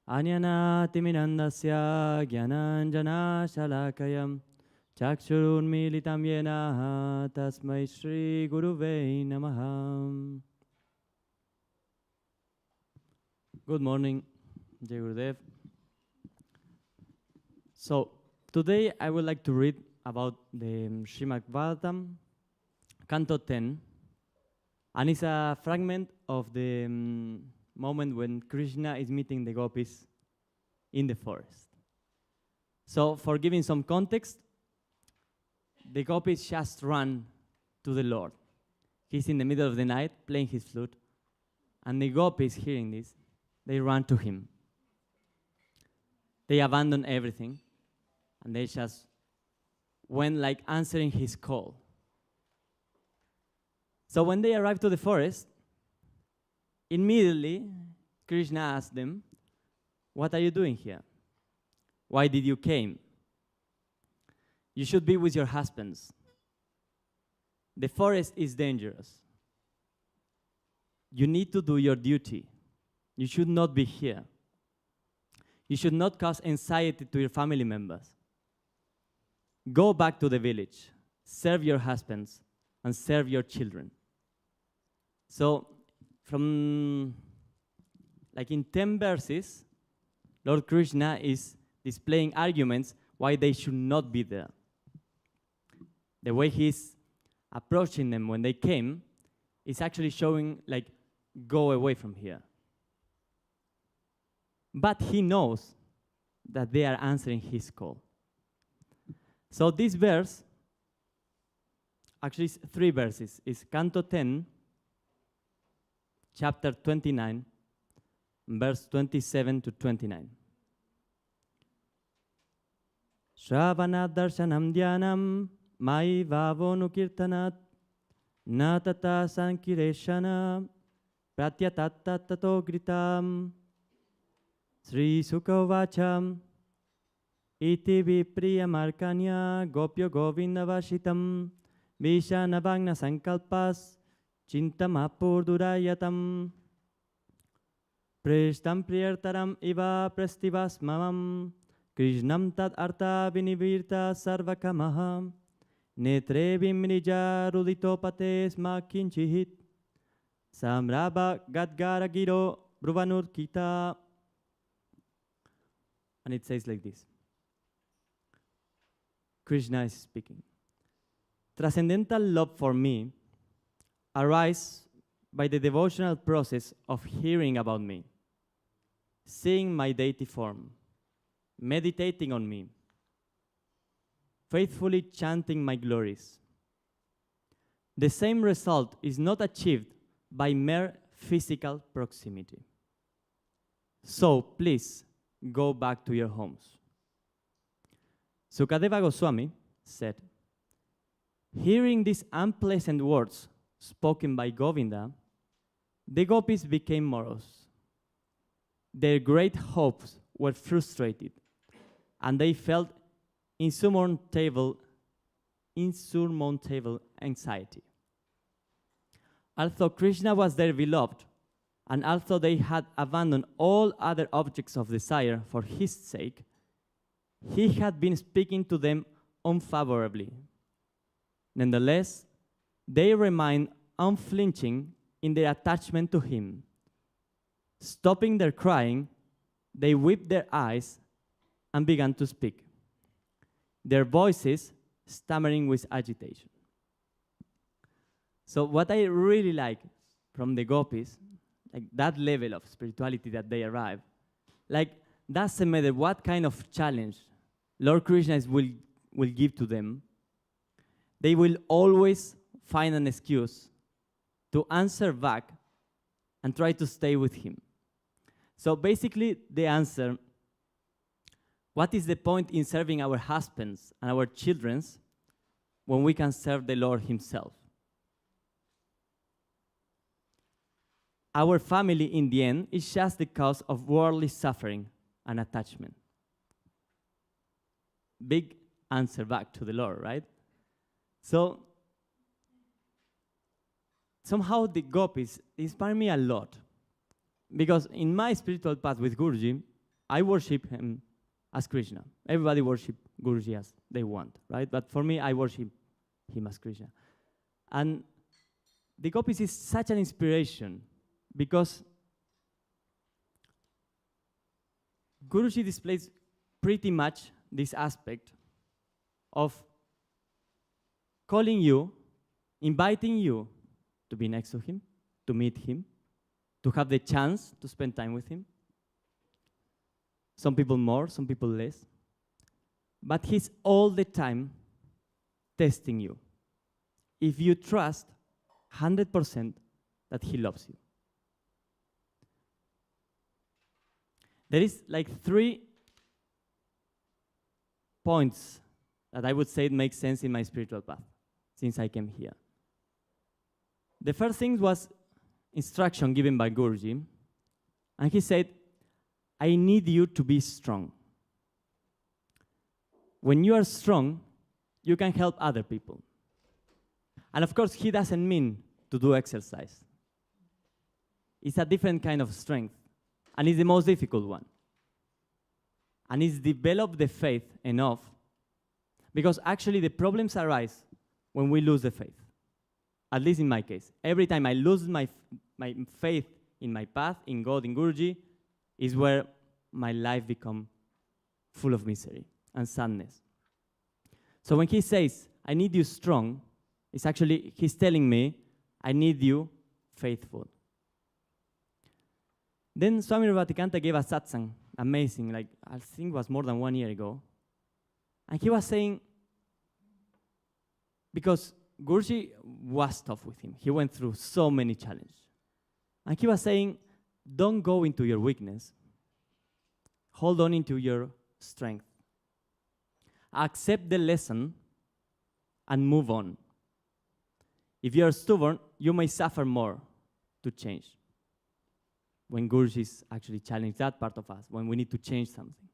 Anyana-timirandasya gyananjana-shalakayam chakshurunmilitam yena tasmai Shri Guruve Namaha. Good morning, Jai Gurudev. So, today I would like to read about the Srimad Bhagavatam, Canto 10, and it's a fragment of the moment when Krishna is meeting the gopis in the forest. So, for giving some context, the gopis just run to the Lord. He's in the middle of the night playing his flute, and the gopis, hearing this, they run to him. They abandon everything, and they just went like answering his call. So when they arrived to the forest, immediately Krishna asked them, "What are you doing here? Why did you came? You should be with your husbands. The forest is dangerous. You need to do your duty. You should not be here. You should not cause anxiety to your family members. Go back to the village, serve your husbands, and serve your children." So, from like in 10 verses, Lord Krishna is displaying arguments why they should not be there. The way he's approaching them when they came is actually showing like, go away from here. But he knows that they are answering his call. So this verse, actually it's 3 verses, is Canto 10, chapter 29, verse 27 to 29. Shravanat darshanam dhyanam mai vavonu kirtanat natata sankireshana pratyatatta tato gritam Sri Sukha vacham iti vipriya markanya gopyo govinda vashitam vishana vagna sankalpas Chintamapurdurayatam Preshtam priyartaram iva prastivas mamam Krishnam tad arta vinivirta sarvakamaha Netre vimrija ruditopates ma kinchihit Samrabha gadgara giro bruvanur kita. And it says like this. Krishna is speaking. Transcendental love for me arise by the devotional process of hearing about me, seeing my deity form, meditating on me, faithfully chanting my glories. The same result is not achieved by mere physical proximity. So please go back to your homes. Sukadeva Goswami said, hearing these unpleasant words spoken by Govinda, the gopis became morose. Their great hopes were frustrated, and they felt insurmountable anxiety. Although Krishna was their beloved, and although they had abandoned all other objects of desire for his sake, he had been speaking to them unfavorably. Nonetheless, they remained unflinching in their attachment to him. Stopping their crying, they wept their eyes and began to speak, their voices stammering with agitation. So what I really like from the gopis, like that level of spirituality that they arrive, like doesn't matter what kind of challenge Lord Krishna will give to them, they will always find an excuse to answer back and try to stay with him. So basically the answer, what is the point in serving our husbands and our children when we can serve the Lord himself? Our family in the end is just the cause of worldly suffering and attachment. Big answer back to the Lord, right? So somehow the gopis inspire me a lot, because in my spiritual path with Guruji, I worship him as Krishna. Everybody worship Guruji as they want, right? But for me, I worship him as Krishna. And the gopis is such an inspiration because Guruji displays pretty much this aspect of calling you, inviting you to be next to him, to meet him, to have the chance to spend time with him. Some people more, some people less. But he's all the time testing you. If you trust 100% that he loves you. There is like 3 points that I would say make sense in my spiritual path since I came here. The first thing was instruction given by Guruji, and he said, I need you to be strong. When you are strong, you can help other people. And of course, he doesn't mean to do exercise. It's a different kind of strength, and it's the most difficult one. And it's develop the faith enough, because actually the problems arise when we lose the faith. At least in my case. Every time I lose my faith in my path, in God, in Guruji, is where my life becomes full of misery and sadness. So when he says, I need you strong, it's actually, he's telling me, I need you faithful. Then Swami Vivekananda gave a satsang, amazing, like I think it was more than 1 year ago. And he was saying, because Guruji was tough with him. He went through so many challenges. And he was saying, don't go into your weakness. Hold on into your strength. Accept the lesson and move on. If you are stubborn, you may suffer more to change. When Guruji is actually challenging that part of us, when we need to change something.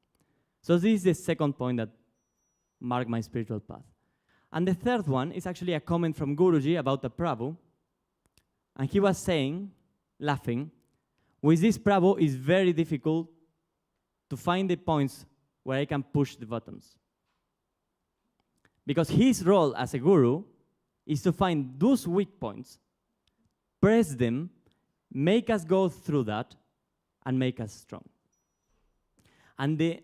So this is the second point that marked my spiritual path. And the third one is actually a comment from Guruji about the Prabhu. And he was saying, laughing, with this Prabhu it's very difficult to find the points where I can push the buttons. Because his role as a guru is to find those weak points, press them, make us go through that, and make us strong. And in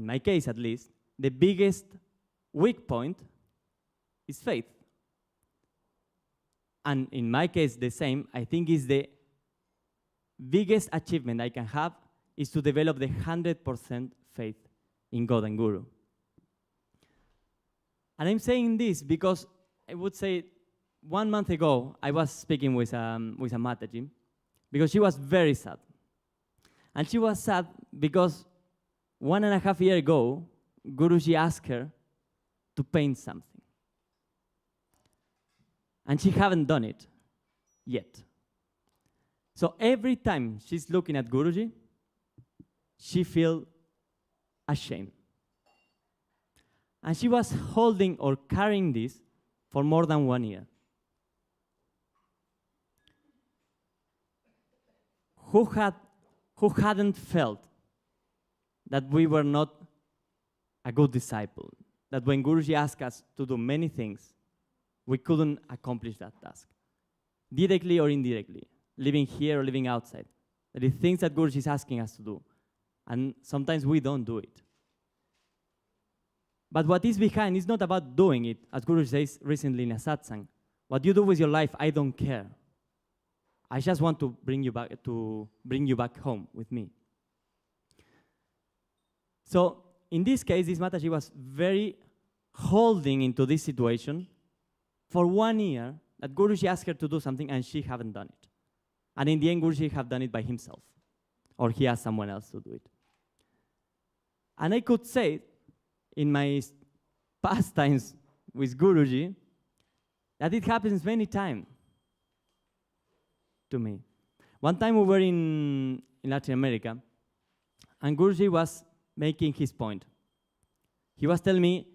my case at least, the biggest weak point is faith. And in my case, the same, I think is the biggest achievement I can have is to develop the 100% faith in God and Guru. And I'm saying this because I would say 1 month ago, I was speaking with a Mataji because she was very sad. And she was sad because 1.5 years ago, Guruji asked her to paint something. And she haven't done it yet. So every time she's looking at Guruji, she feels ashamed. And she was holding or carrying this for more than 1 year. Who hadn't felt that we were not a good disciple? That when Guruji asked us to do many things, we couldn't accomplish that task, directly or indirectly, living here or living outside. There are things that Guruji is asking us to do, and sometimes we don't do it. But what is behind is not about doing it, as Guruji says recently in a satsang. What you do with your life, I don't care. I just want to bring you back home with me. So in this case, this Mataji was very holding into this situation for 1 year that Guruji asked her to do something and she haven't done it. And in the end, Guruji have done it by himself, or he asked someone else to do it. And I could say, in my past times with Guruji, that it happens many times to me. One time we were in Latin America, and Guruji was making his point. He was telling me,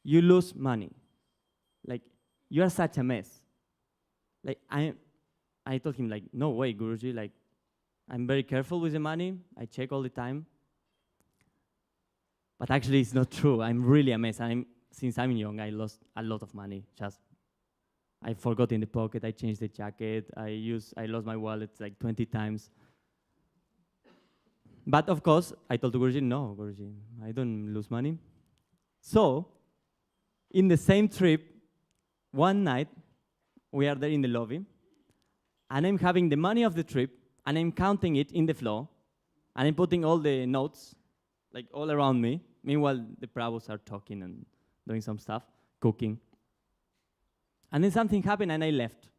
you lose money. Like, you are such a mess. Like, I told him, like, no way, Guruji, like, I'm very careful with the money. I check all the time. But actually, it's not true. I'm really amazed. Since I'm young, I lost a lot of money. I forgot in the pocket. I changed the jacket. I lost my wallet like 20 times. But of course, I told Guruji, no, Guruji, I don't lose money. So, in the same trip, one night, we are there in the lobby, and I'm having the money of the trip, and I'm counting it in the floor, and I'm putting all the notes, like all around me. Meanwhile, the Prabhus are talking and doing some stuff, cooking. And then something happened, and I left.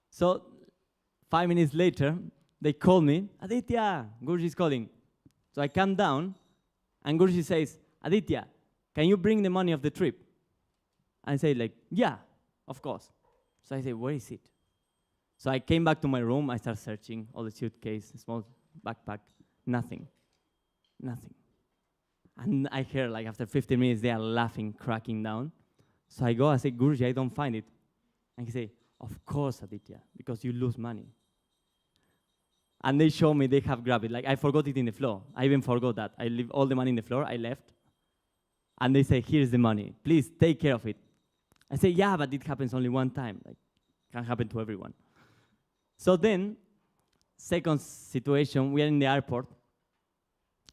So, 5 minutes later, they call me, Aditya, Guruji is calling. So I come down, and Guruji says, Aditya, can you bring the money of the trip? And I say, like, yeah, of course. So I say, where is it? So I came back to my room, I start searching all the suitcase, small backpack, nothing. And I hear, like, after 15 minutes, they are laughing, cracking down. So I go, I say, Guruji, I don't find it. And he say, of course, Aditya, because you lose money. And they show me they have grabbed it. Like, I forgot it in the floor. I even forgot that. I leave all the money in the floor. I left. And they say, here's the money. Please take care of it. I say, yeah, but it happens only one time. Like, can't happen to everyone. So then, second situation, we are in the airport.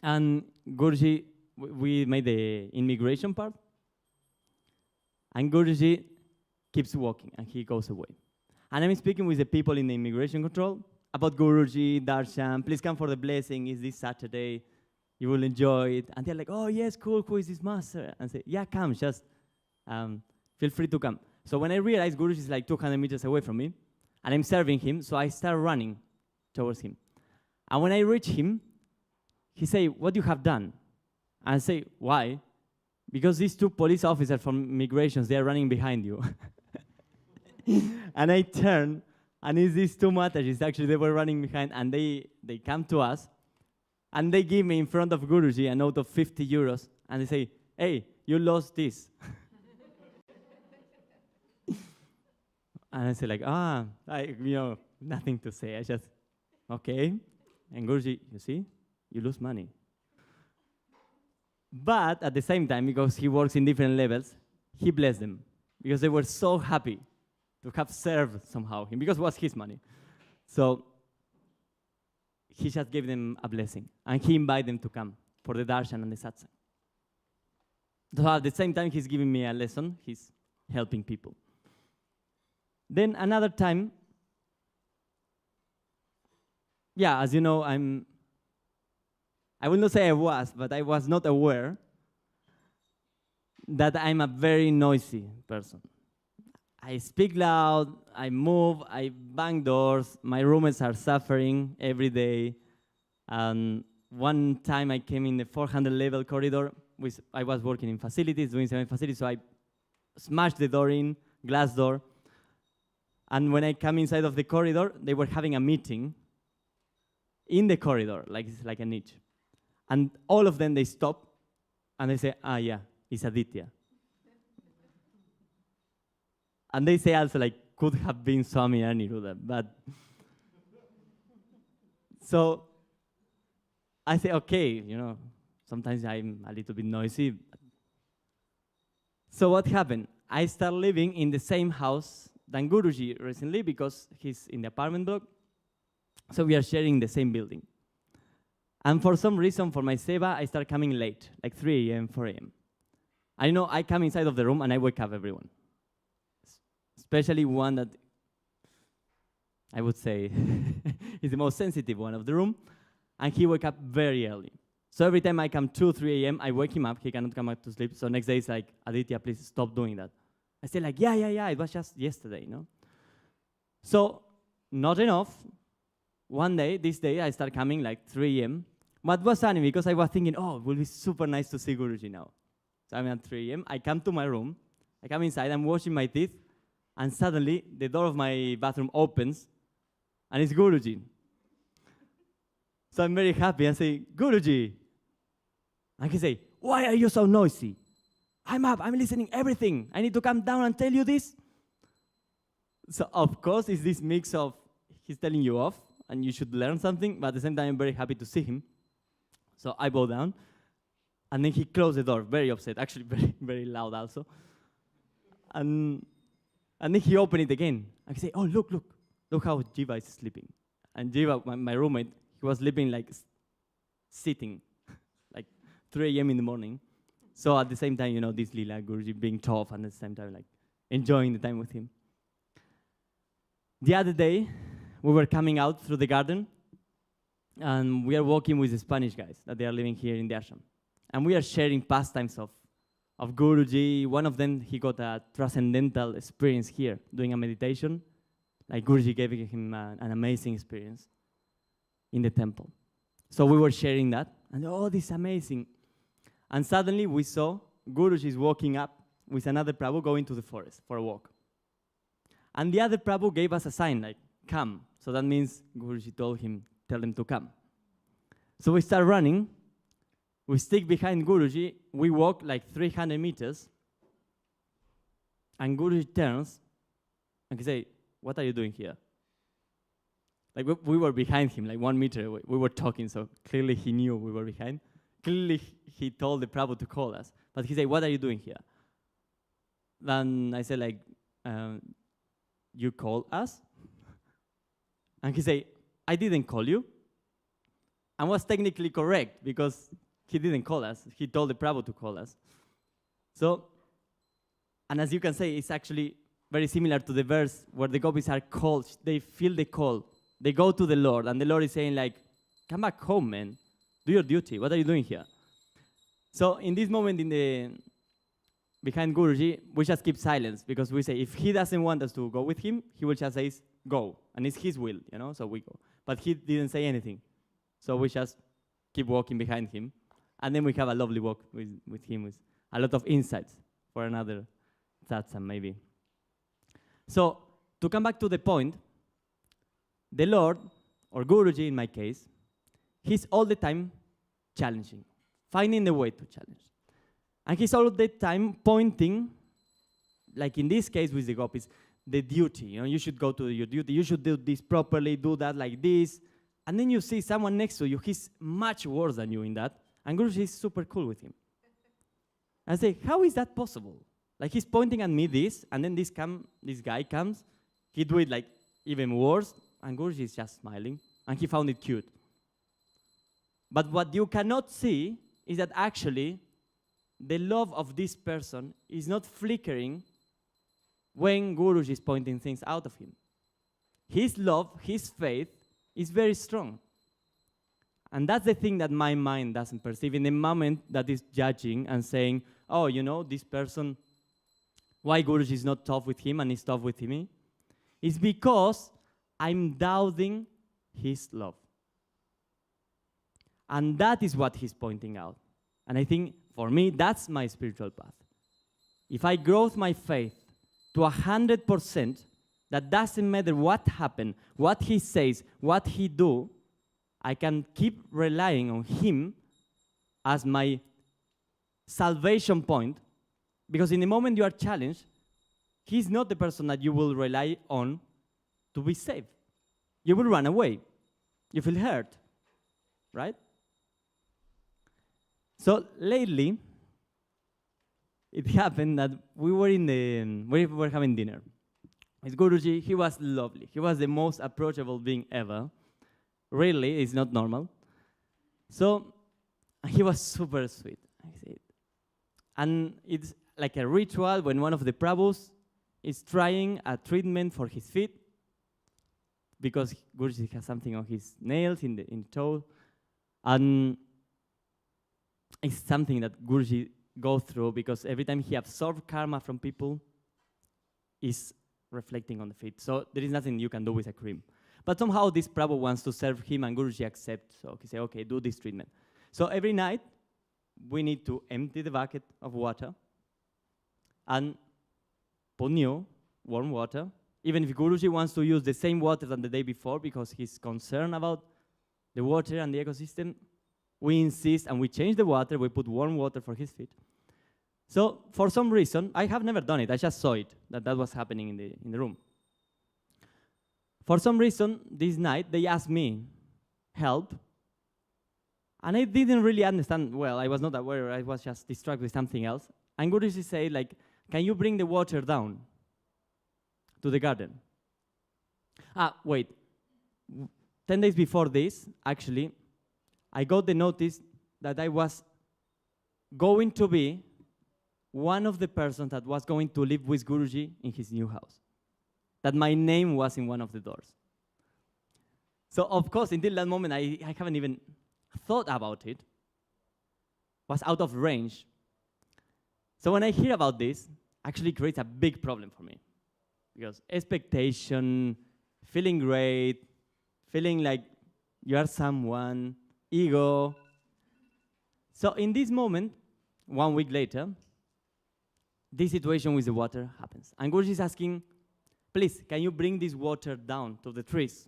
And Guruji, we made the immigration part. And Guruji keeps walking, and he goes away. And I'm speaking with the people in the immigration control about Guruji, Darshan, please come for the blessing, it's this Saturday, you will enjoy it. And they're like, oh yes, cool, who is this master? And I say, yeah, come, just feel free to come. So when I realized Guruji is like 200 meters away from me, and I'm serving him, so I start running towards him. And when I reach him, he say, what you have done? And I say, why? Because these two police officers from migrations, they are running behind you. And I turn, and it's these two Mataji's, actually they were running behind, and they come to us, and they give me in front of Guruji a note of 50 euros, and they say, hey, you lost this. And I say like, nothing to say. I just, okay. And Guruji, you see, you lose money. But at the same time, because he works in different levels, he blessed them, because they were so happy to have served somehow him, because it was his money. So he just gave them a blessing, and he invited them to come for the darshan and the satsang. So at the same time, he's giving me a lesson, he's helping people. Then another time, as you know, I will not say I was, but I was not aware that I'm a very noisy person. I speak loud, I move, I bang doors, my roommates are suffering every day. One time I came in the 400 level corridor, I was working in facilities, doing some facilities, so I smashed the door in, glass door. And when I come inside of the corridor, they were having a meeting in the corridor, like a niche. And all of them, they stop, and they say, yeah, it's Aditya. And they say also, like, could have been Swami Aniruddha, but... So I say, okay, sometimes I'm a little bit noisy. So what happened? I start living in the same house than Guruji recently, because he's in the apartment block. So we are sharing the same building. And for some reason, for my seva, I start coming late, like 3 a.m., 4 a.m. I know I come inside of the room and I wake up everyone. Especially one that I would say is the most sensitive one of the room. And he wake up very early. So every time I come 2, 3 a.m., I wake him up. He cannot come back to sleep. So next day, it's like, Aditya, please stop doing that. I say like, yeah, it was just yesterday, So, not enough. One day, this day, I start coming like 3 a.m. But it was funny because I was thinking, it will be super nice to see Guruji now. So I'm at 3 a.m. I come to my room. I come inside. I'm washing my teeth. And suddenly, the door of my bathroom opens. And it's Guruji. So I'm very happy. I say, Guruji. And he say, why are you so noisy? I'm up. I'm listening everything. I need to come down and tell you this. So, of course, it's this mix of he's telling you off, and you should learn something, but at the same time, I'm very happy to see him. So I bow down, and then he closed the door, very upset, actually very, very loud also. And then he opened it again. And he said, oh, look how Jiva is sleeping. And Jiva, my roommate, he was sleeping like sitting, like 3 a.m. in the morning. So at the same time, this Leela Guruji being tough, and at the same time, like enjoying the time with him. The other day, we were coming out through the garden, and we are walking with the Spanish guys that they are living here in the ashram. And we are sharing pastimes of Guruji. One of them, he got a transcendental experience here, doing a meditation. Like Guruji gave him an amazing experience in the temple. So we were sharing that, and oh, this is amazing. And suddenly we saw Guruji is walking up with another Prabhu going to the forest for a walk. And the other Prabhu gave us a sign, like, come. So that means Guruji told him, tell them to come. So we start running. We stick behind Guruji. We walk like 300 meters. And Guruji turns and he says, what are you doing here? Like we were behind him, like 1 meter. We were talking, so clearly he knew we were behind. Clearly he told the Prabhu to call us. But he said, what are you doing here? Then I said, like, you called us? And he said, I didn't call you. And was technically correct because he didn't call us. He told the Prabhu to call us. So, and as you can say, it's actually very similar to the verse where the gopis are called. They feel the call. They go to the Lord, and the Lord is saying, like, come back home, man. Do your duty. What are you doing here? So in this moment behind Guruji, we just keep silence because we say, if he doesn't want us to go with him, he will just say, go. And it's his will, so we go. But he didn't say anything. So we just keep walking behind him. And then we have a lovely walk with him with a lot of insights for another satsang, maybe. So to come back to the point, the Lord, or Guruji in my case, he's all the time challenging, finding the way to challenge. And he's all the time pointing, like in this case with the gopis, the duty. You should go to your duty. You should do this properly, do that like this. And then you see someone next to you, he's much worse than you in that. And Guruji is super cool with him. I say, how is that possible? Like he's pointing at me this, and then this guy comes, he do it like even worse, and Guruji is just smiling, and he found it cute. But what you cannot see is that actually the love of this person is not flickering when Guruji is pointing things out of him. His love, his faith is very strong. And that's the thing that my mind doesn't perceive in the moment that is judging and saying, oh, this person, why Guruji is not tough with him and is tough with me? It's because I'm doubting his love. And that is what he's pointing out. And I think, for me, that's my spiritual path. If I grow my faith to 100%, that doesn't matter what happened, what he says, what he do, I can keep relying on him as my salvation point, because in the moment you are challenged, he's not the person that you will rely on to be saved. You will run away. You feel hurt, right? So lately, it happened that we were having dinner with Guruji. He was lovely. He was the most approachable being ever. Really, it's not normal. So he was super sweet. I said, and it's like a ritual when one of the Prabhus is trying a treatment for his feet because Guruji has something on his nails, in the toe, and it's something that Guruji goes through because every time he absorbs karma from people, is reflecting on the feet. So there is nothing you can do with a cream. But somehow this Prabhu wants to serve him, and Guruji accepts. So he says, okay, do this treatment. So every night, we need to empty the bucket of water and put new, warm water. Even if Guruji wants to use the same water than the day before because he's concerned about the water and the ecosystem, we insist and we change the water. We put warm water for his feet. So for some reason, I have never done it. I just saw it, that was happening in the room. For some reason, this night, they asked me help, and I didn't really understand well. I was not aware. I was just distracted with something else. And Guruji said, like, can you bring the water down to the garden? Wait. 10 days before this, actually, I got the notice that I was going to be one of the persons that was going to live with Guruji in his new house. That my name was in one of the doors. So, of course, until that moment, I haven't even thought about it. Was out of range. So when I hear about this, actually creates a big problem for me. Because expectation, feeling great, feeling like you are someone, ego. So in this moment, 1 week later, this situation with the water happens. And Guruji is asking, please, can you bring this water down to the trees?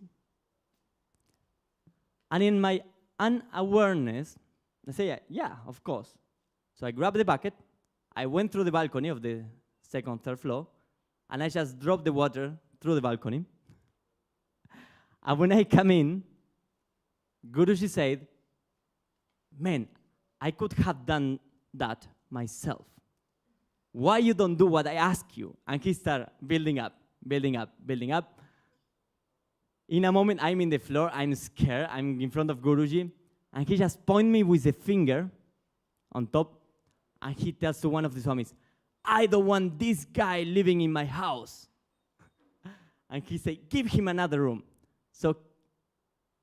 And in my unawareness, I say, yeah, of course. So I grabbed the bucket, I went through the balcony of the second, third floor, and I just dropped the water through the balcony. And when I come in, Guruji said, man, I could have done that myself. Why you don't do what I ask you? And he started building up, building up, building up. In a moment, I'm in the floor, I'm scared, I'm in front of Guruji, and he just points me with a finger on top, and he tells to one of the Swamis, I don't want this guy living in my house. And he said, give him another room. So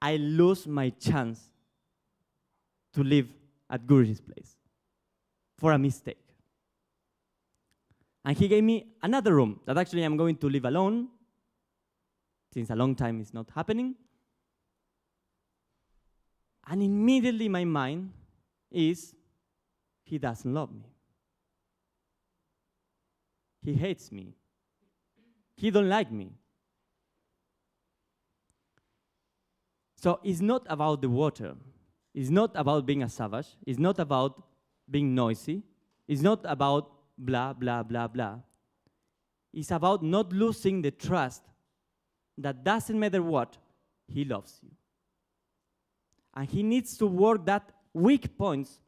I lose my chance to live at Guruji's place for a mistake. And he gave me another room that actually I'm going to live alone, since a long time it's not happening. And immediately my mind is, he doesn't love me. He hates me. He don't like me. So it's not about the water. It's not about being a savage. It's not about being noisy. It's not about blah, blah, blah, blah. It's about not losing the trust that doesn't matter what, he loves you. And he needs to work that weak points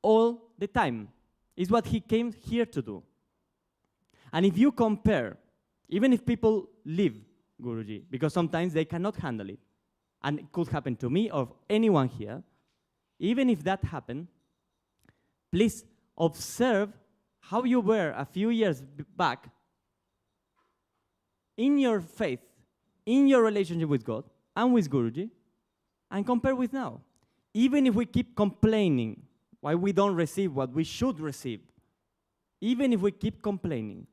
all the time. It's what he came here to do. And if you compare, even if people leave Guruji, because sometimes they cannot handle it, and it could happen to me or anyone here, even if that happened, please observe how you were a few years back in your faith, in your relationship with God and with Guruji, and compare with now. Even if we keep complaining why we don't receive what we should receive, even if we keep complaining,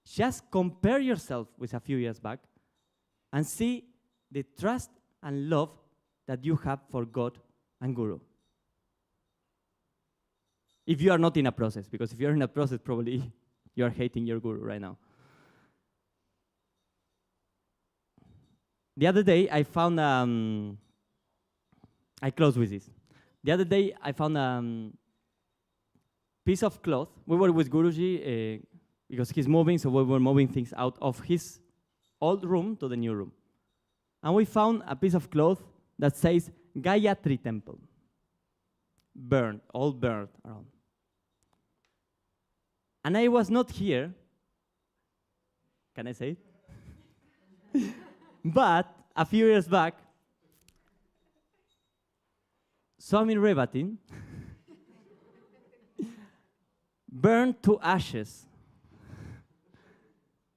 just compare yourself with a few years back and see the trust and love that you have for God and Guru. If you are not in a process, because if you're in a process, probably you are hating your Guru right now. The other day, I found, I close with this. The other day, I found a piece of cloth. We were with Guruji because he's moving, so we were moving things out of his old room to the new room. And we found a piece of cloth that says Gayatri Temple. Burned, all burned around. And I was not here. Can I say it? But a few years back, Swami Revatin burned to ashes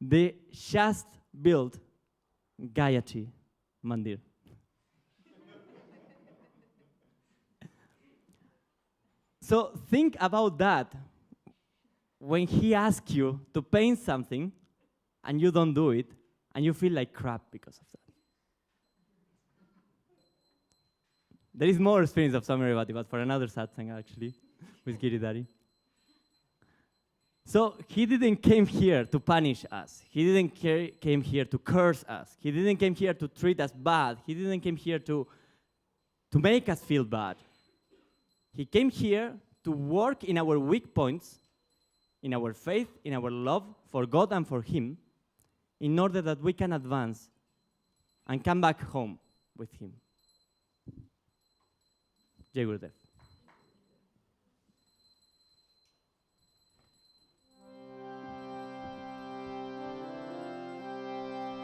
the just built Gayatri Mandir. So think about that when he asks you to paint something and you don't do it and you feel like crap because of that. There is more experience of Swami Revati, but for another satsang actually, with Giridhari. So he didn't came here to punish us. He didn't came here to curse us. He didn't came here to treat us bad. He didn't came here to make us feel bad. He came here to work in our weak points, in our faith, in our love for God and for Him, in order that we can advance and come back home with him. Jai Gurudev.